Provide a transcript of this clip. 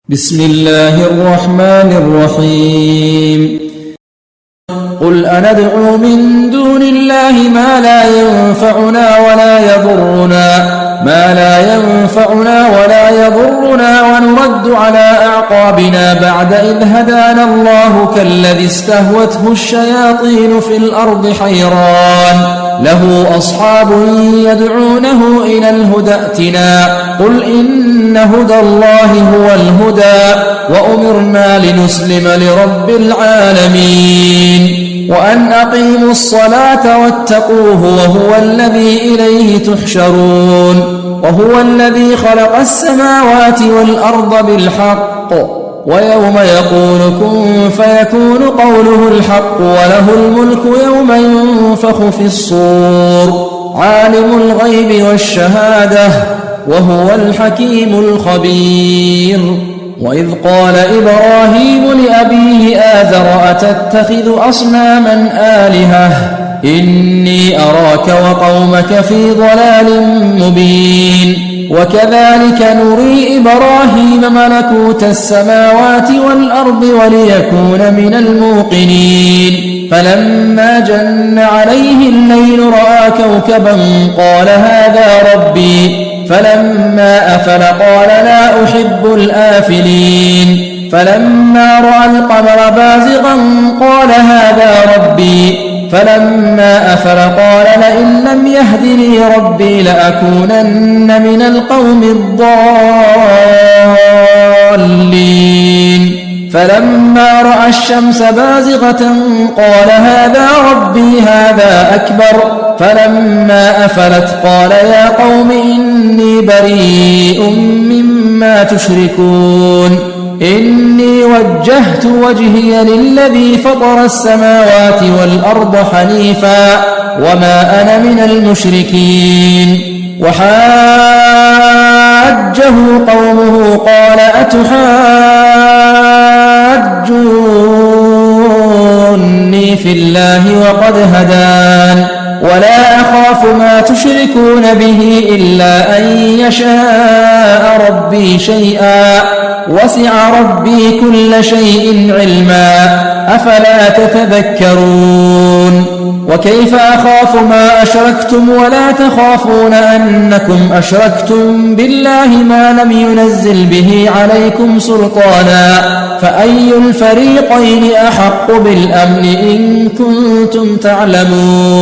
بسم الله الرحمن الرحيم قل أندعو من دون الله ما لا ينفعنا ولا يضرنا ونرد على أعقابنا بعد إذ هدانا الله كالذي استهوته الشياطين في الأرض حيران له أصحاب يدعونه إلى الهدى ائتنا قل إن هدى الله هو الهدى وأمرنا لنسلم لرب العالمين وأن أقيموا الصلاة واتقوه وهو الذي إليه تحشرون وهو الذي خلق السماوات والأرض بالحق ويوم يقول كن فيكون قوله الحق وله الملك يوم ينفخ في الصور عالم الغيب والشهادة وهو الحكيم الخبير وإذ قال إبراهيم لأبيه آزر أتتخذ أصناما آلهة إني أراك وقومك في ضلال مبين وكذلك نري إبراهيم ملكوت السماوات والأرض وليكون من الموقنين فلما جن عليه الليل رأى كوكبا قال هذا ربي فلما أفل قال لا أحب الآفلين فلما رأى القمر بازغا قال هذا ربي فلما أفل قال لئن لم يهدني ربي لأكونن من القوم الضالين فلما رأى الشمس بازغة قال هذا ربي هذا أكبر فلما أفلت قال يا قوم إني بريء مما تشركون إني وجهت وجهي للذي فطر السماوات والأرض حنيفا وما أنا من المشركين وحاجه قومه قال أتحاجوني في الله وقد هدان ولا أخاف ما تشركون به إلا أن يشاء ربي شيئا وسع ربي كل شيء علما أفلا تتذكرون وكيف أخاف ما أشركتم ولا تخافون أنكم أشركتم بالله ما لم ينزل به عليكم سلطانا فأي الفريقين أحق بالأمن إن كنتم تعلمون